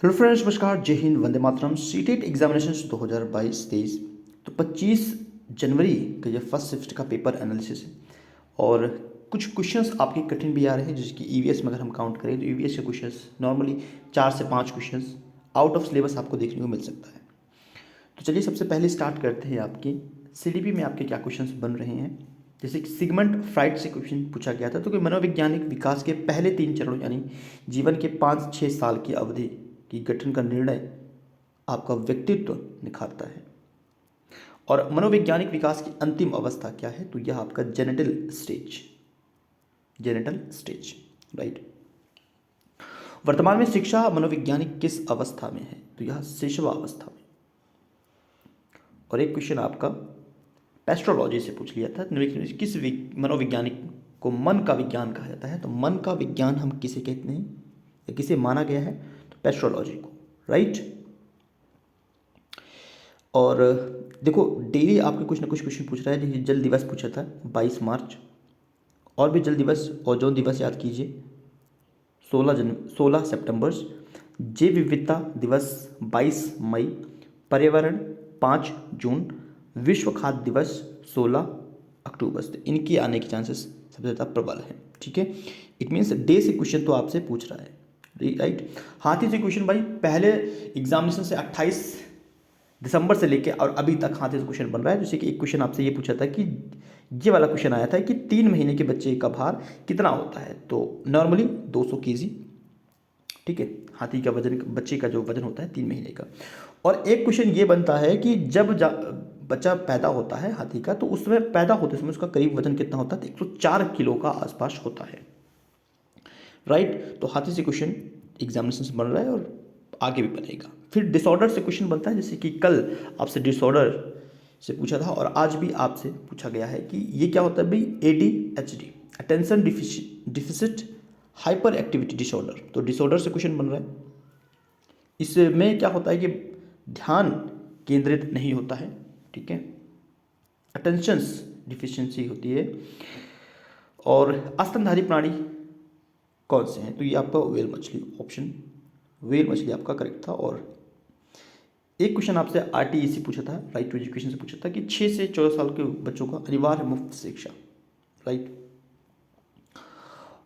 Hello friends, नमस्कार, जय Hind, Vande Mataram. CTET examination 2022-23 तो 25 जनवरी का ये फर्स्ट शिफ्ट का पेपर एनालिसिस है और कुछ क्वेश्चंस आपके कठिन भी आ रहे हैं, जिसकी ईवीएस में अगर हम काउंट करें तो ईवीएस के क्वेश्चंस नॉर्मली 4 से 5 क्वेश्चंस आउट ऑफ सिलेबस आपको देखने को मिल सकता है। तो चलिए सबसे पहले स्टार्ट करते हैं। आपकी सीडीपी में आपके क्या क्वेश्चंस बन रहे हैं। जैसे कि सिगमंड फ्राइड से क्वेश्चन पूछा गया था, तो कि मनोवैज्ञानिक विकास के पहले 3 चरणों यानी जीवन के 5-6 साल की अवधि की गठन का निर्णय आपका व्यक्तित्व निखारता है। और मनोवैज्ञानिक विकास की अंतिम अवस्था क्या है, तो यह आपका जेनेटल स्टेज, राइट। वर्तमान में शिक्षा मनोवैज्ञानिक किस अवस्था में है, तो यह शिशुवा अवस्था में। और एक क्वेश्चन आपका पेस्ट्रोलॉजी से पूछ लिया था, किस मनोवैज्ञानिक को मन का विज्ञान कहा जाता है, तो मन का विज्ञान हम किसे कहते हैं या किसे माना गया है, तो पेस्ट्रोलॉजी को, राइट। और देखो डेली आपके कुछ ना कुछ क्वेश्चन पूछ रहा है। जैसे जल दिवस पूछा था 22 मार्च, और भी जल दिवस, ओजोन दिवस याद कीजिए 16 सितंबर, जैव विविधता दिवस 22 मई, पर्यावरण 5 जून, विश्व खाद्य दिवस 16 अक्टूबर। तो इनकी आने के चांसेस सबसे ज़्यादा प्रबल है, ठीक है। इट मीन्स डे से क्वेश्चन तो आपसे पूछ रहा है, राइट। हाथी से क्वेश्चन भाई पहले एग्जामिनेशन से 28 दिसंबर से लेके और अभी तक हाथी से क्वेश्चन बन रहा है। जैसे कि एक क्वेश्चन आपसे ये पूछा था कि ये वाला क्वेश्चन आया था कि 3 महीने के बच्चे का भार कितना होता है, तो नॉर्मली 200 kg, ठीक है। हाथी का वजन, बच्चे का जो वजन होता है 3 महीने का। और एक क्वेश्चन ये बनता है कि जब बच्चा पैदा होता है हाथी का, तो उसमें पैदा होते समय उसका करीब वजन कितना होता है, तो 104 किलो का आसपास होता है, राइट। तो हाथी से क्वेश्चन एग्जामिनेशन से बन रहा है और आगे भी बनेगा। फिर डिसऑर्डर से क्वेश्चन बनता है, जैसे कि कल आपसे डिसऑर्डर से पूछा था और आज भी आपसे पूछा गया है कि ये क्या होता है भाई, ADHD, attention deficit hyper activity disorder. तो डिसऑर्डर से क्वेश्चन बन रहा है। इसमें क्या होता है कि ध्यान केंद्रित नहीं होता है, ठीक है, अटेंशंस डिफिशियंसी होती है। और स्तनधारी प्राणी कौन से हैं, तो ये आपका व्हेल मछली, ऑप्शन व्हेल मछली आपका करेक्ट था। और एक क्वेश्चन आपसे RTEC पूछा था, राइट टू एजुकेशन से पूछा था कि 6 से 14 साल के बच्चों का अनिवार्य मुफ्त शिक्षा, राइट।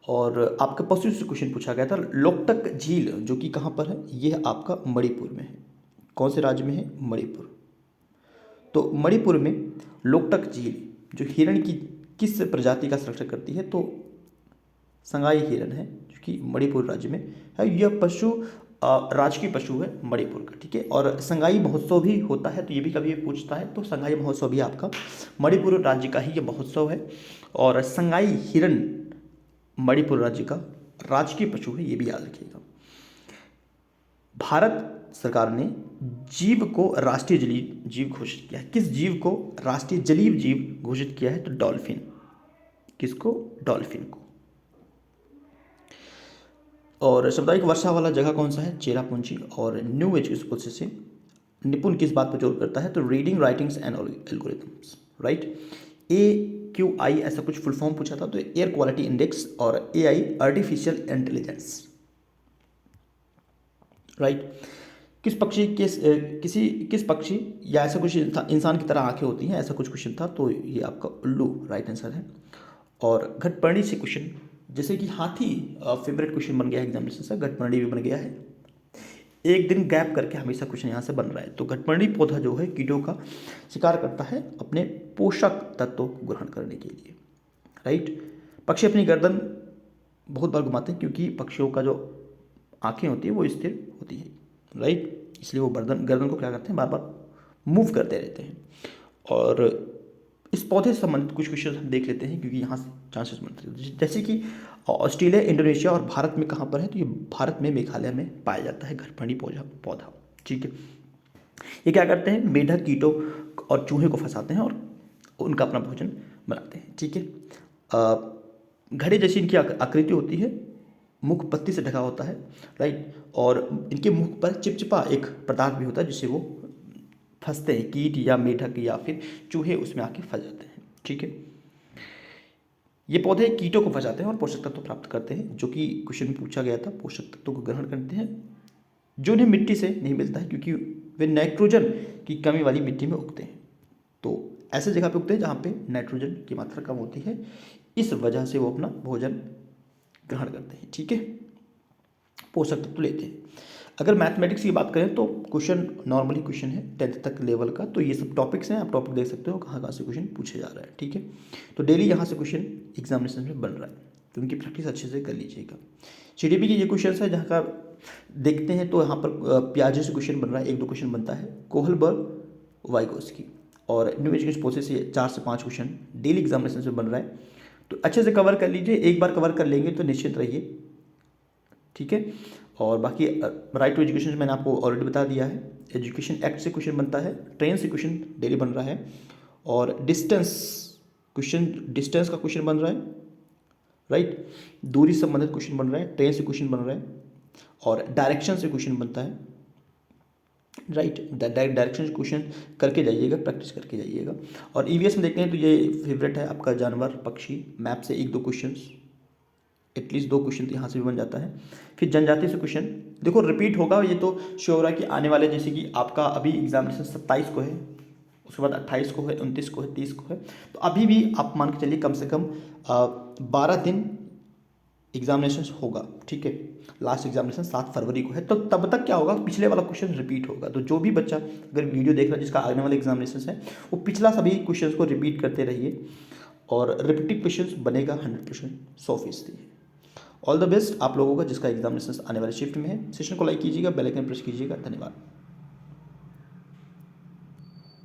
और आपका पशु से क्वेश्चन पूछा गया था, लोकटक झील जो कि कहाँ पर है, ये आपका मणिपुर में है। कौन से राज्य में है, मणिपुर। तो मणिपुर में लोकटक झील जो हिरण की किस प्रजाति का संरक्षण करती है, तो संगाई हिरन है, जो कि मणिपुर राज्य में है। यह पशु राजकीय पशु है मणिपुर का, ठीक है। और संगाई महोत्सव भी होता है, तो ये भी कभी पूछता है, तो संगाई महोत्सव भी आपका मणिपुर राज्य का ही ये महोत्सव है। और संगाई हिरन मणिपुर राज्य का राजकीय पशु है, ये भी याद रखिएगा। भारत सरकार ने जीव को राष्ट्रीय जलीय जीव घोषित किया है। किस जीव को राष्ट्रीय जलीय जीव घोषित किया है, तो डॉल्फिन। किसको, डॉल्फिन को। और सामुदायिक वर्षा वाला जगह कौन सा है, चेरापूंजी। और न्यू एज से निपुण किस बात पर जोर करता है, तो reading writings and algorithms, right. AQI ऐसा कुछ फुल फॉर्म पूछा था, तो एयर क्वालिटी इंडेक्स। और AI आर्टिफिशियल इंटेलिजेंस, राइट। किस पक्षी या ऐसा कुछ इंसान की तरह आंखें होती हैं, ऐसा कुछ क्वेश्चन था, तो ये आपका उल्लू राइट आंसर है। और घटपर्णी से क्वेश्चन, जैसे कि हाथी फेवरेट क्वेश्चन बन गया है एग्जामिनेशन से, घटपर्णी भी बन गया है। एक दिन गैप करके हमेशा क्वेश्चन यहाँ से बन रहा है। तो घटपर्णी पौधा जो है कीटों का शिकार करता है अपने पोषक तत्वों को ग्रहण करने के लिए, राइट। पक्षी अपनी गर्दन बहुत बार घुमाते हैं, क्योंकि पक्षियों का जो आंखें होती है वो स्थिर होती है, राइट। इसलिए वो गर्दन को क्या करते हैं, बार बार मूव करते रहते हैं। और इस पौधे से संबंधित कुछ क्वेश्चन हम देख लेते हैं, क्योंकि यहाँ से चांसेस बनते हैं। जैसे कि ऑस्ट्रेलिया, इंडोनेशिया और भारत में कहाँ पर है, तो ये भारत में मेघालय में पाया जाता है घटपर्णी पौधा, ठीक है। ये क्या करते हैं, मेढक कीटों और चूहे को फंसाते हैं और उनका अपना भोजन बनाते हैं, ठीक है। घड़े जैसी इनकी आकृति होती है, मुख पत्ती से ढका होता है, राइट। और इनके मुख पर चिपचिपा एक पदार्थ भी होता है, जिससे वो फंसते हैं, कीट या मेढक या फिर चूहे उसमें आके फंस जाते हैं, ठीक है। ये पौधे कीटों को फंसाते हैं और पोषक तत्व प्राप्त करते हैं, जो कि क्वेश्चन में पूछा गया था, पोषक तत्वों को ग्रहण करते हैं जो उन्हें मिट्टी से नहीं मिलता है, क्योंकि वे नाइट्रोजन की कमी वाली मिट्टी में उगते हैं। तो ऐसे जगह पे उगते हैं जहाँ पे नाइट्रोजन की मात्रा कम होती है, इस वजह से वो अपना भोजन ग्रहण करते हैं। ठीक है, पोषक तत्व लेते हैं। अगर मैथमेटिक्स की बात करें तो क्वेश्चन नॉर्मली क्वेश्चन है 10th तक लेवल का, तो ये सब टॉपिक्स हैं, आप टॉपिक देख सकते हो कहाँ कहाँ से क्वेश्चन पूछे जा रहा है। ठीक है, तो डेली यहाँ से क्वेश्चन एग्जामिनेशन में बन रहा है, तो उनकी प्रैक्टिस अच्छे से कर लीजिएगा। जीडीपी के ये क्वेश्चन है जहाँ का देखते हैं, तो यहाँ पर प्याजे से क्वेश्चन बन रहा है, 1-2 क्वेश्चन बनता है, कोहलबर्ग वाइगोस्की, और न्यू एजुकेशन पॉलिसी से 4 से 5 क्वेश्चन डेली एग्जामिनेशन से बन रहा है। तो अच्छे से कवर कर लीजिए, एक बार कवर कर लेंगे तो निश्चित रहिए। ठीक है, और बाकी राइट टू एजुकेशन मैंने आपको ऑलरेडी बता दिया है। एजुकेशन एक्ट से क्वेश्चन बनता है, ट्रेन से क्वेश्चन डेली बन रहा है, और डिस्टेंस का क्वेश्चन बन रहा है, राइट, दूरी से संबंधित क्वेश्चन बन रहा है, ट्रेन से क्वेश्चन बन रहा है, और डायरेक्शन से क्वेश्चन बनता है, राइट। डायरेक्शन क्वेश्चन करके जाइएगा, प्रैक्टिस करके जाइएगा। और ईवीएस में देखते हैं तो ये फेवरेट है आपका, जानवर पक्षी, मैप से 1-2 क्वेश्चन, एटलीस्ट 2 क्वेश्चन तो यहाँ से भी बन जाता है। फिर जनजाति से क्वेश्चन देखो रिपीट होगा, ये तो श्योर है कि आने वाले, जैसे कि आपका अभी एग्जामिनेशन 27 को है, उसके बाद 28 को है, 29 को है, 30 को है, तो अभी भी आप मान के चलिए कम से कम 12 दिन एग्जामिनेशन होगा। ठीक है, लास्ट एग्जामिनेशन 7 फरवरी को है, तो तब तक क्या होगा, पिछले वाला क्वेश्चन रिपीट होगा। तो जो भी बच्चा अगर वीडियो देख रहा है जिसका आने वाले एग्जामिनेशन है, वो पिछला सभी क्वेश्चन को रिपीट करते रहिए, और रिपीटिव क्वेश्चन बनेगा 100%, 100%। ऑल द बेस्ट आप लोगों का जिसका एग्जामिनेशन आने वाले शिफ्ट में है। सेशन को लाइक कीजिएगा, बेल आइकन प्रेस कीजिएगा। धन्यवाद।